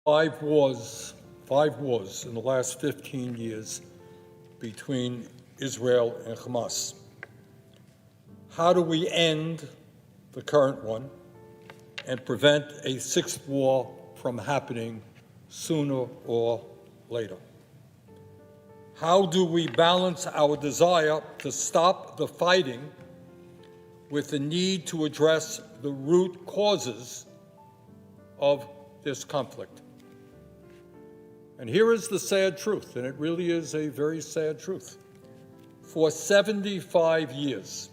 Five wars in the last 15 years between Israel and Hamas. How do we end the current one and prevent a sixth war from happening sooner or later? How do we balance our desire to stop the fighting with the need to address the root causes of this conflict? And here is the sad truth, and it really is a very sad truth. For 75 years,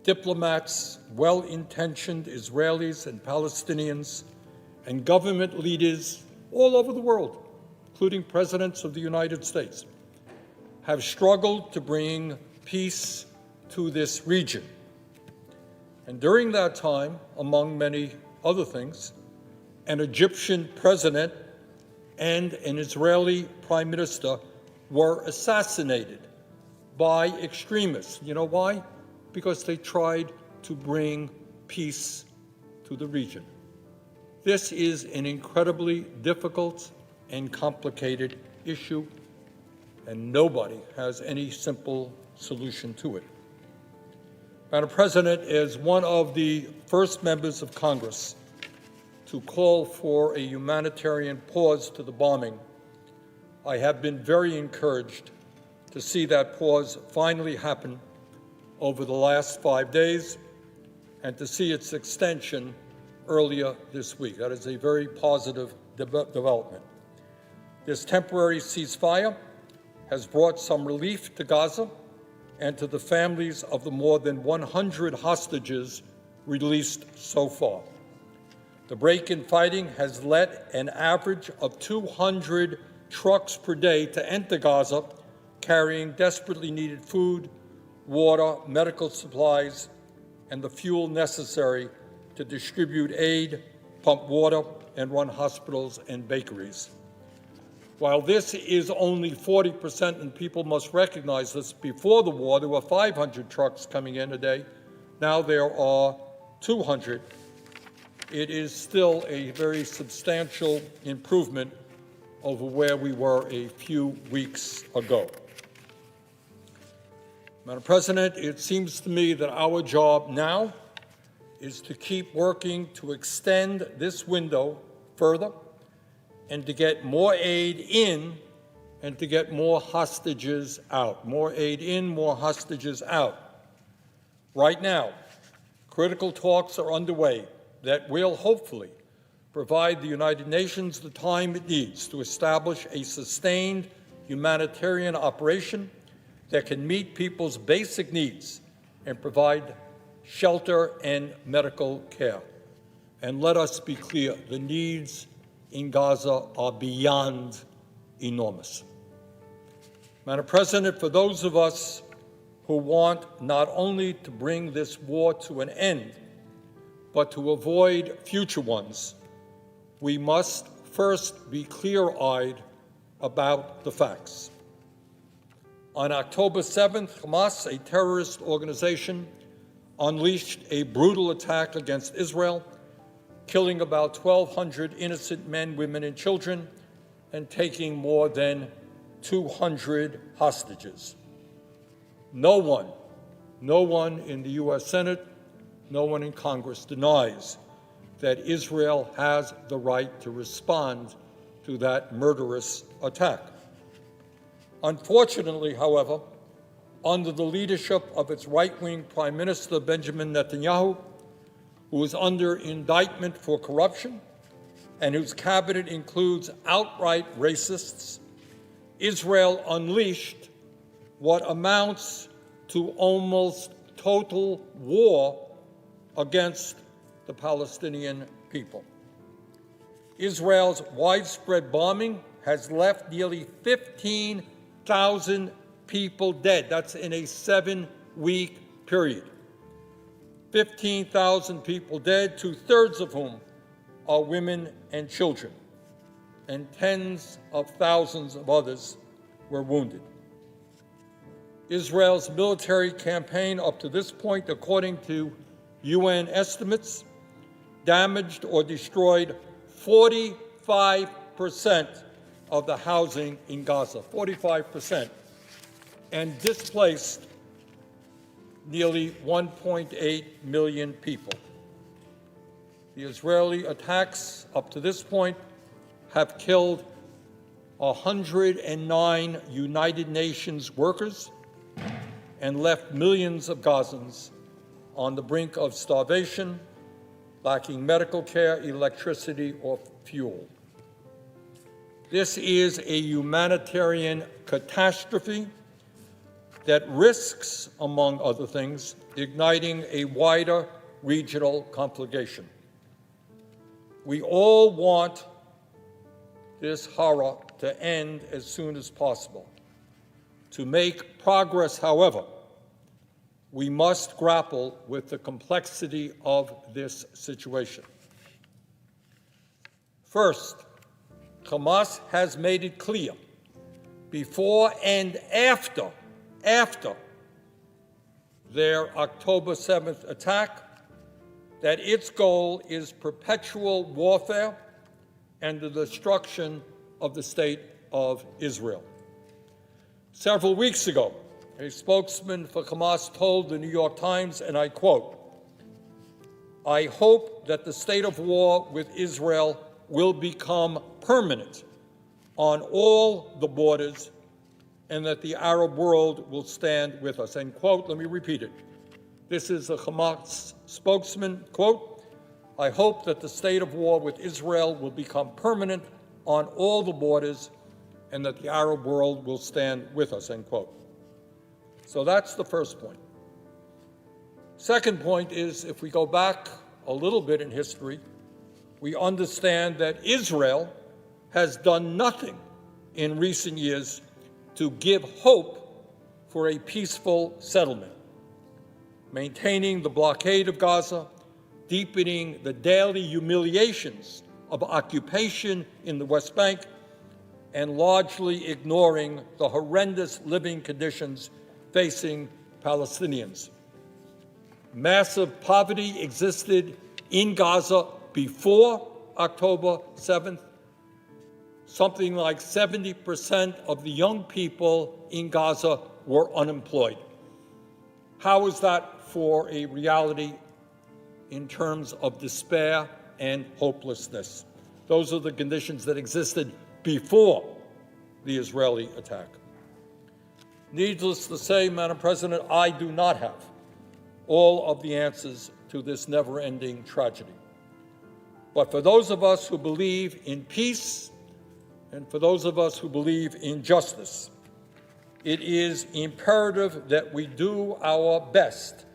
diplomats, well-intentioned Israelis and Palestinians, and government leaders all over the world, including presidents of the United States, have struggled to bring peace to this region. And during that time, among many other things, an Egyptian president and an Israeli prime minister were assassinated by extremists. You know why? Because they tried to bring peace to the region. This is an incredibly difficult and complicated issue, and nobody has any simple solution to it. Madam President, as one of the first members of Congress to call for a humanitarian pause to the bombing, I have been very encouraged to see that pause finally happen over the last 5 days and to see its extension earlier this week. That is a very positive development. This temporary ceasefire has brought some relief to Gaza and to the families of the more than 100 hostages released so far. The break in fighting has led an average of 200 trucks per day to enter Gaza, carrying desperately needed food, water, medical supplies, and the fuel necessary to distribute aid, pump water, and run hospitals and bakeries. While this is only 40%, and people must recognize this, before the war there were 500 trucks coming in a day. Now there are 200. It is still a very substantial improvement over where we were a few weeks ago. Madam President, it seems to me that our job now is to keep working to extend this window further and to get more aid in and to get more hostages out. More aid in, more hostages out. Right now, critical talks are underway that will hopefully provide the United Nations the time it needs to establish a sustained humanitarian operation that can meet people's basic needs and provide shelter and medical care. And let us be clear, the needs in Gaza are beyond enormous. Madam President, for those of us who want not only to bring this war to an end, but to avoid future ones, we must first be clear-eyed about the facts. On October 7th, Hamas, a terrorist organization, unleashed a brutal attack against Israel, killing about 1,200 innocent men, women, and children, and taking more than 200 hostages. No one in the U.S. Senate, no one in Congress denies that Israel has the right to respond to that murderous attack. Unfortunately, however, under the leadership of its right-wing Prime Minister Benjamin Netanyahu, who is under indictment for corruption and whose cabinet includes outright racists, Israel unleashed what amounts to almost total war against the Palestinian people. Israel's widespread bombing has left nearly 15,000 people dead. That's in a 7-week period. 15,000 people dead, 2/3 of whom are women and children, and tens of thousands of others were wounded. Israel's military campaign up to this point, according to UN estimates, damaged or destroyed 45 45% of the housing in Gaza, 45%, and displaced nearly 1.8 million people. The Israeli attacks up to this point have killed 109 United Nations workers and left millions of Gazans on the brink of starvation, lacking medical care, electricity, or fuel. This is a humanitarian catastrophe that risks, among other things, igniting a wider regional conflagration. We all want this horror to end as soon as possible. To make progress, however, we must grapple with the complexity of this situation. First, Hamas has made it clear, before and after their October 7th attack, that its goal is perpetual warfare and the destruction of the State of Israel. Several weeks ago, a spokesman for Hamas told the New York Times, and I quote, "I hope that the state of war with Israel will become permanent on all the borders and that the Arab world will stand with us." End quote. Let me repeat it. This is a Hamas spokesman, quote, "I hope that the state of war with Israel will become permanent on all the borders and that the Arab world will stand with us," end quote. So that's the first point. Second point is, if we go back a little bit in history, we understand that Israel has done nothing in recent years to give hope for a peaceful settlement, maintaining the blockade of Gaza, deepening the daily humiliations of occupation in the West Bank, and largely ignoring the horrendous living conditions facing Palestinians. Massive poverty existed in Gaza before October 7th. Something like 70% of the young people in Gaza were unemployed. How is that for a reality in terms of despair and hopelessness? Those are the conditions that existed before the Israeli attack. Needless to say, Madam President, I do not have all of the answers to this never-ending tragedy. But for those of us who believe in peace and for those of us who believe in justice, it is imperative that we do our best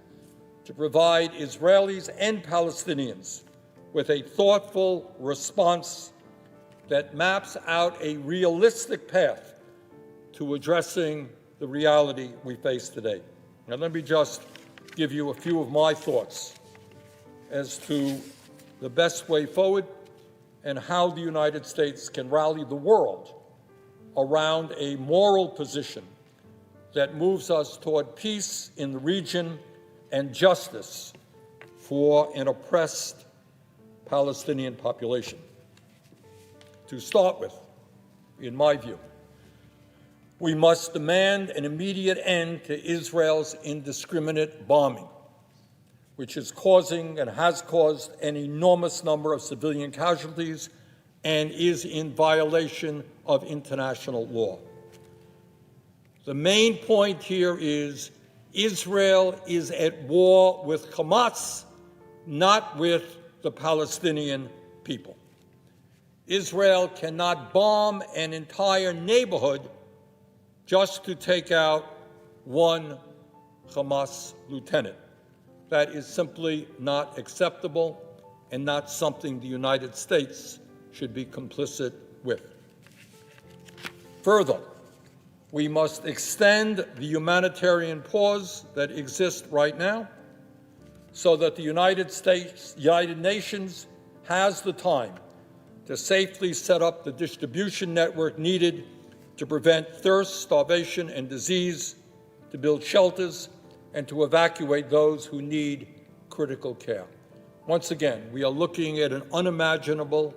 to provide Israelis and Palestinians with a thoughtful response that maps out a realistic path to addressing the reality we face today. Now, let me just give you a few of my thoughts as to the best way forward and how the United States can rally the world around a moral position that moves us toward peace in the region and justice for an oppressed Palestinian population. To start with, in my view, we must demand an immediate end to Israel's indiscriminate bombing, which is causing and has caused an enormous number of civilian casualties and is in violation of international law. The main point here is Israel is at war with Hamas, not with the Palestinian people. Israel cannot bomb an entire neighborhood just to take out one Hamas lieutenant. That is simply not acceptable and not something the United States should be complicit with. Further, we must extend the humanitarian pause that exists right now so that the United Nations has the time to safely set up the distribution network needed to prevent thirst, starvation, and disease, to build shelters, and to evacuate those who need critical care. Once again, we are looking at an unimaginable,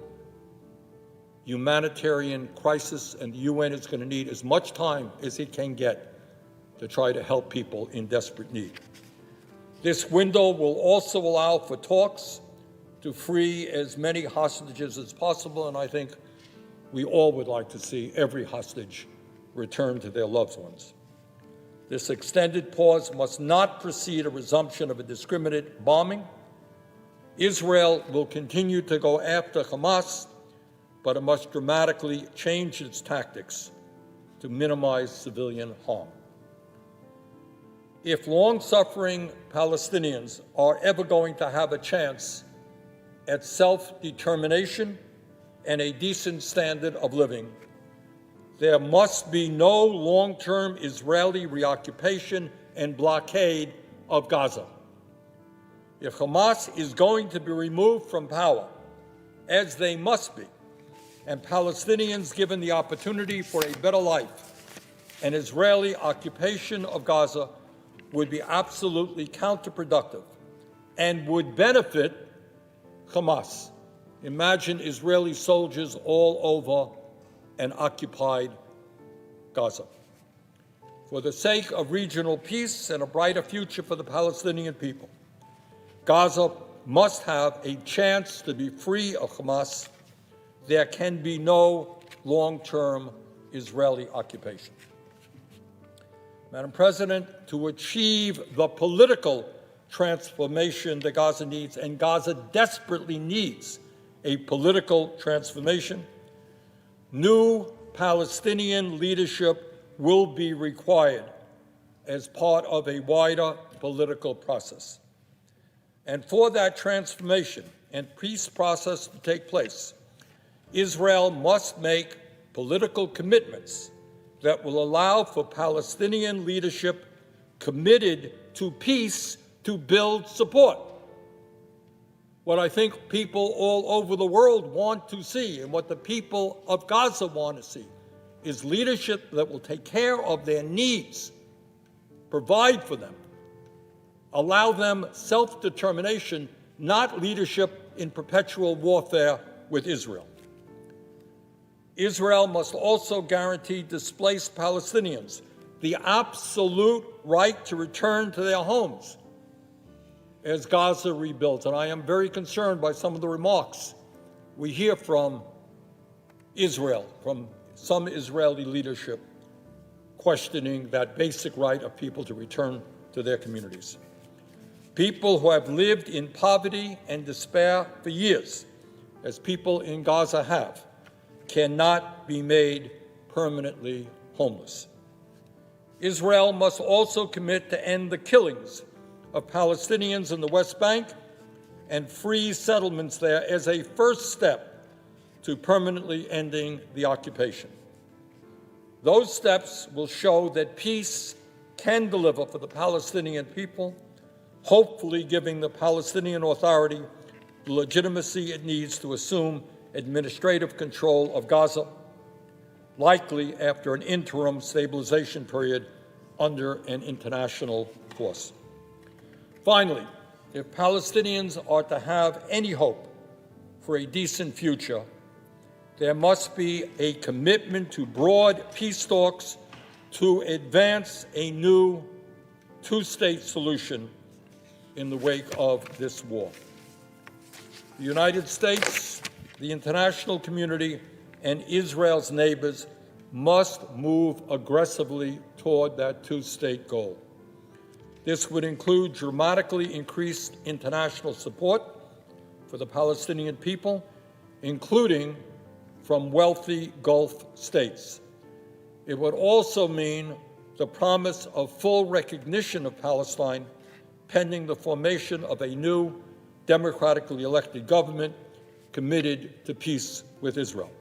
humanitarian crisis, and the UN is going to need as much time as it can get to try to help people in desperate need. This window will also allow for talks to free as many hostages as possible, and I think we all would like to see every hostage returned to their loved ones. This extended pause must not precede a resumption of a indiscriminate bombing. Israel will continue to go after Hamas, but it must dramatically change its tactics to minimize civilian harm. If long-suffering Palestinians are ever going to have a chance at self-determination and a decent standard of living, there must be no long-term Israeli reoccupation and blockade of Gaza. If Hamas is going to be removed from power, as they must be, and Palestinians given the opportunity for a better life, an Israeli occupation of Gaza would be absolutely counterproductive and would benefit Hamas. Imagine Israeli soldiers all over an occupied Gaza. For the sake of regional peace and a brighter future for the Palestinian people, Gaza must have a chance to be free of Hamas. There can be no long-term Israeli occupation. Madam President, to achieve the political transformation that Gaza needs, and Gaza desperately needs a political transformation, new Palestinian leadership will be required as part of a wider political process. And for that transformation and peace process to take place, Israel must make political commitments that will allow for Palestinian leadership committed to peace to build support. What I think people all over the world want to see, and what the people of Gaza want to see, is leadership that will take care of their needs, provide for them, allow them self-determination, not leadership in perpetual warfare with Israel. Israel must also guarantee displaced Palestinians the absolute right to return to their homes as Gaza rebuilds. And I am very concerned by some of the remarks we hear from Israel, from some Israeli leadership, questioning that basic right of people to return to their communities. People who have lived in poverty and despair for years, as people in Gaza have, cannot be made permanently homeless. Israel must also commit to end the killings of Palestinians in the West Bank and free settlements there as a first step to permanently ending the occupation. Those steps will show that peace can deliver for the Palestinian people, hopefully giving the Palestinian Authority the legitimacy it needs to assume administrative control of Gaza, likely after an interim stabilization period under an international force. Finally, if Palestinians are to have any hope for a decent future, there must be a commitment to broad peace talks to advance a new two-state solution in the wake of this war. The United States, the international community, and Israel's neighbors must move aggressively toward that two-state goal. This would include dramatically increased international support for the Palestinian people, including from wealthy Gulf states. It would also mean the promise of full recognition of Palestine pending the formation of a new democratically elected government committed to peace with Israel.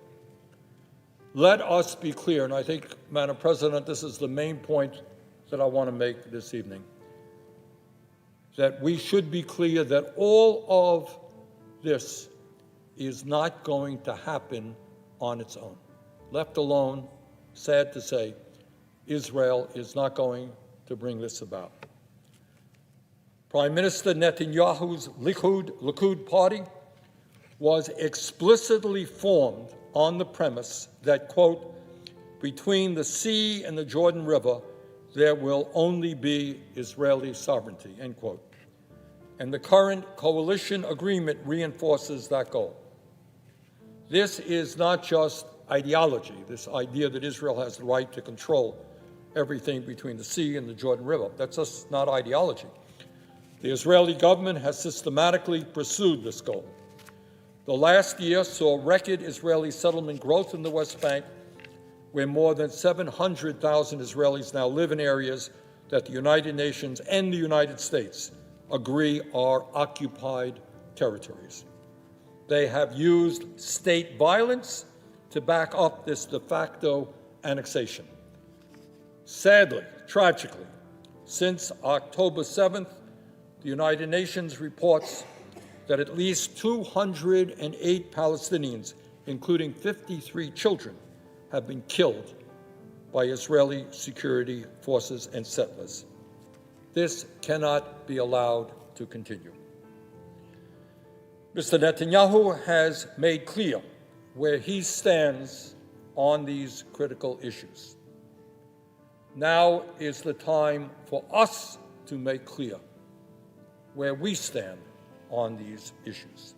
Let us be clear, and I think, Madam President, this is the main point that I want to make this evening, that we should be clear that all of this is not going to happen on its own. Left alone, sad to say, Israel is not going to bring this about. Prime Minister Netanyahu's Likud party was explicitly formed on the premise that, quote, between the sea and the Jordan River, there will only be Israeli sovereignty, end quote. And the current coalition agreement reinforces that goal. This is not just ideology, this idea that Israel has the right to control everything between the sea and the Jordan River. That's just not ideology. The Israeli government has systematically pursued this goal. The last year saw record Israeli settlement growth in the West Bank, where more than 700,000 Israelis now live in areas that the United Nations and the United States agree are occupied territories. They have used state violence to back up this de facto annexation. Sadly, tragically, since October 7th, the United Nations reports that at least 208 Palestinians, including 53 children, have been killed by Israeli security forces and settlers. This cannot be allowed to continue. Mr. Netanyahu has made clear where he stands on these critical issues. Now is the time for us to make clear where we stand on these issues.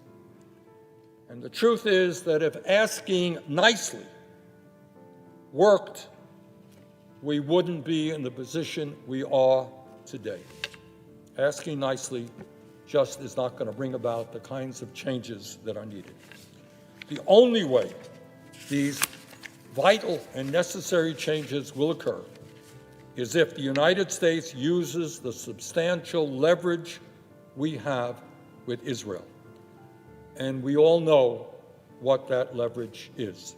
And the truth is that if asking nicely worked, we wouldn't be in the position we are today. Asking nicely just is not going to bring about the kinds of changes that are needed. The only way these vital and necessary changes will occur is if the United States uses the substantial leverage we have with Israel. And we all know what that leverage is.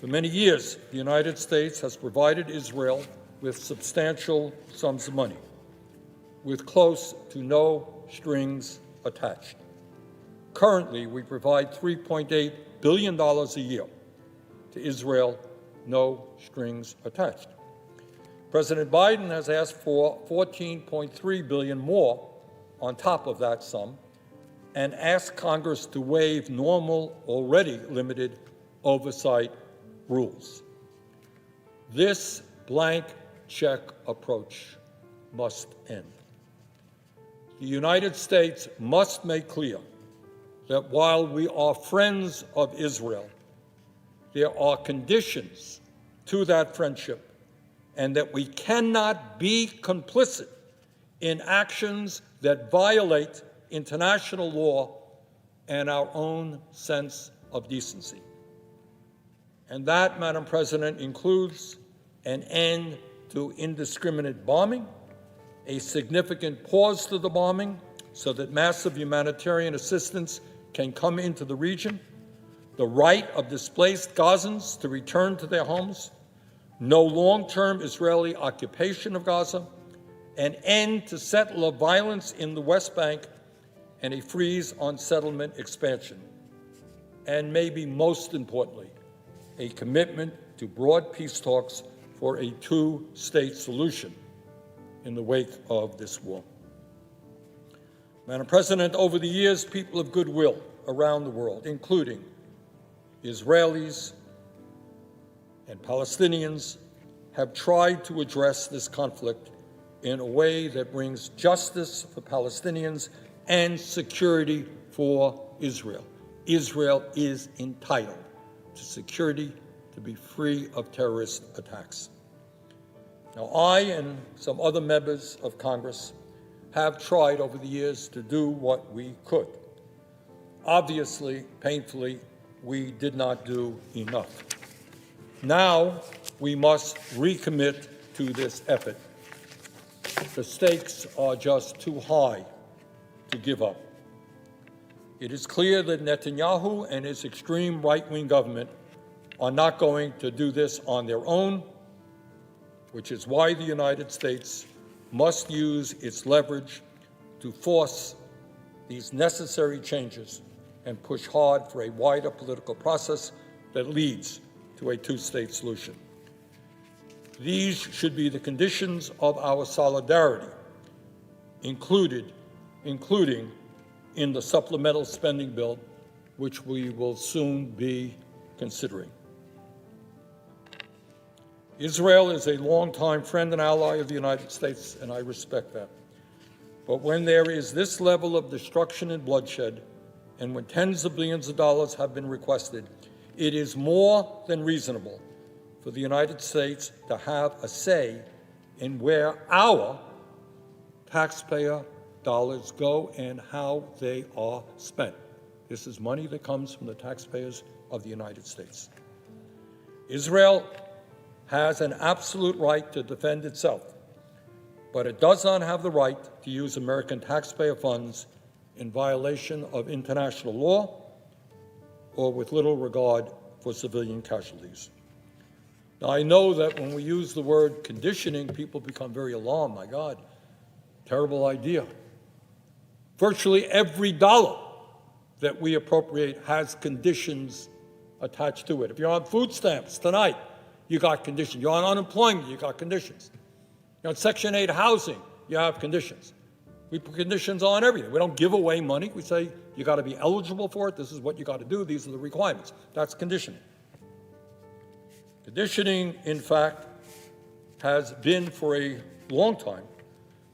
For many years, the United States has provided Israel with substantial sums of money, with close to no strings attached. Currently, we provide $3.8 billion a year to Israel, no strings attached. President Biden has asked for $14.3 billion more on top of that sum and asked Congress to waive normal, already limited oversight rules. This blank check approach must end. The United States must make clear that while we are friends of Israel, there are conditions to that friendship, and that we cannot be complicit in actions that violate international law and our own sense of decency. And that, Madam President, includes an end to indiscriminate bombing, a significant pause to the bombing so that massive humanitarian assistance can come into the region, the right of displaced Gazans to return to their homes, no long-term Israeli occupation of Gaza, an end to settler violence in the West Bank, and a freeze on settlement expansion. And maybe most importantly, a commitment to broad peace talks for a two-state solution in the wake of this war. Madam President, over the years, people of goodwill around the world, including Israelis and Palestinians, have tried to address this conflict in a way that brings justice for Palestinians and security for Israel. Israel is entitled to security, to be free of terrorist attacks. Now, I and some other members of Congress have tried over the years to do what we could. Obviously, painfully, we did not do enough. Now, we must recommit to this effort. The stakes are just too high to give up. It is clear that Netanyahu and his extreme right-wing government are not going to do this on their own, which is why the United States must use its leverage to force these necessary changes and push hard for a wider political process that leads to a two-state solution. These should be the conditions of our solidarity, including in the supplemental spending bill, which we will soon be considering. Israel is a longtime friend and ally of the United States, and I respect that. But when there is this level of destruction and bloodshed, and when tens of billions of dollars have been requested, it is more than reasonable for the United States to have a say in where our taxpayer dollars go and how they are spent. This is money that comes from the taxpayers of the United States. Israel has an absolute right to defend itself, but it does not have the right to use American taxpayer funds in violation of international law or with little regard for civilian casualties. Now, I know that when we use the word conditioning, people become very alarmed. My God, terrible idea. Virtually every dollar that we appropriate has conditions attached to it. If you're on food stamps tonight, you got conditions. You're on unemployment, you got conditions. You're on Section 8 housing, you have conditions. We put conditions on everything. We don't give away money. We say, you got to be eligible for it. This is what you got to do. These are the requirements. That's conditioning. Conditioning, in fact, has been for a long time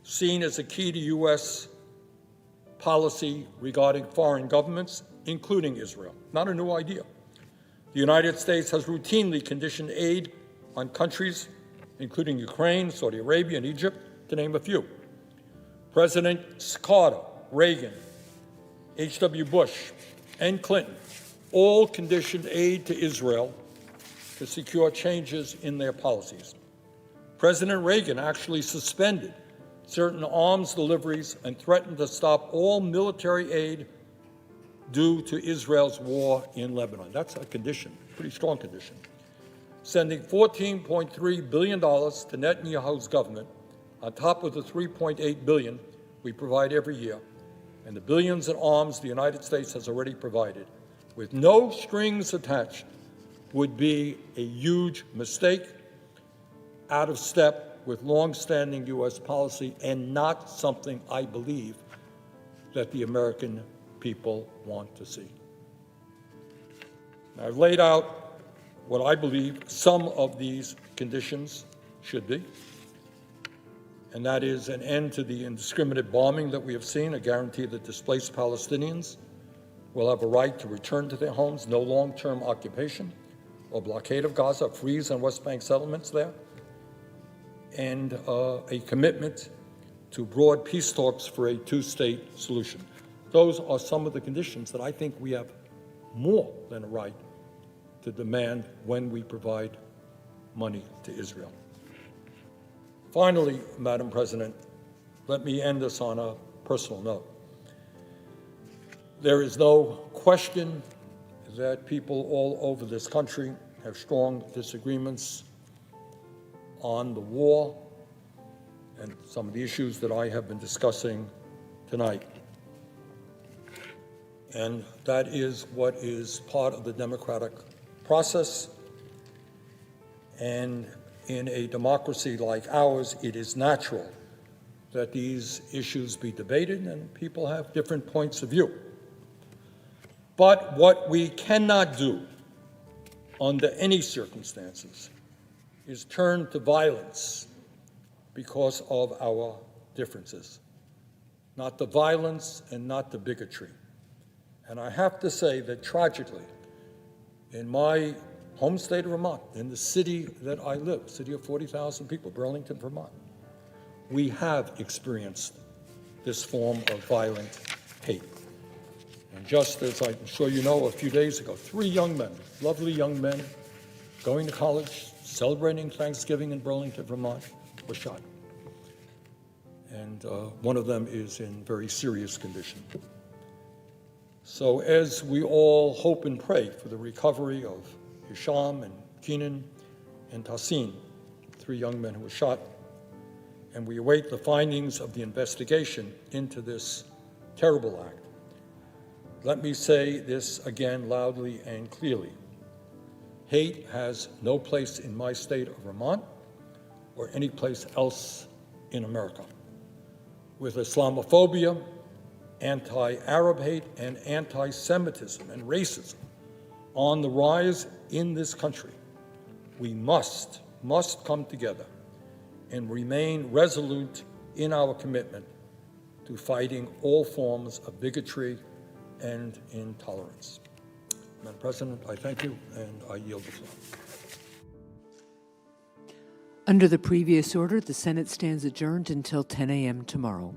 seen as a key to U.S. policy regarding foreign governments, including Israel. Not a new idea. The United States has routinely conditioned aid on countries, including Ukraine, Saudi Arabia, and Egypt, to name a few. Presidents Carter, Reagan, H.W. Bush, and Clinton all conditioned aid to Israel to secure changes in their policies. President Reagan actually suspended certain arms deliveries and threatened to stop all military aid due to Israel's war in Lebanon. That's a condition, pretty strong condition. Sending $14.3 billion to Netanyahu's government on top of the $3.8 billion we provide every year, and the billions in arms the United States has already provided, with no strings attached, would be a huge mistake, out of step with long-standing U.S. policy, and not something I believe that the American people want to see. Now, I've laid out what I believe some of these conditions should be, and that is an end to the indiscriminate bombing that we have seen, a guarantee that displaced Palestinians will have a right to return to their homes, no long-term occupation or blockade of Gaza, a freeze on West Bank settlements there, and a commitment to broad peace talks for a two-state solution. Those are some of the conditions that I think we have more than a right to demand when we provide money to Israel. Finally, Madam President, let me end this on a personal note. There is no question that people all over this country have strong disagreements on the war and some of the issues that I have been discussing tonight. And that is what is part of the democratic process. And in a democracy like ours, it is natural that these issues be debated and people have different points of view. But what we cannot do under any circumstances is turn to violence because of our differences. Not the violence and not the bigotry. And I have to say that tragically, in my home state of Vermont, in the city that I live, city of 40,000 people, Burlington, Vermont, we have experienced this form of violent hate. And just as I'm sure you know, a few days ago, 3 young men, lovely young men, going to college, celebrating Thanksgiving in Burlington, Vermont, were shot. And one of them is in very serious condition. So as we all hope and pray for the recovery of Hisham and Keenan and Tassin, 3 young men who were shot, and we await the findings of the investigation into this terrible act, let me say this again loudly and clearly. Hate has no place in my state of Vermont or any place else in America. With Islamophobia, anti-Arab hate, and anti-Semitism and racism on the rise in this country, we must come together and remain resolute in our commitment to fighting all forms of bigotry and intolerance. Madam President, I thank you, and I yield the floor. Under the previous order, the Senate stands adjourned until 10 a.m. tomorrow.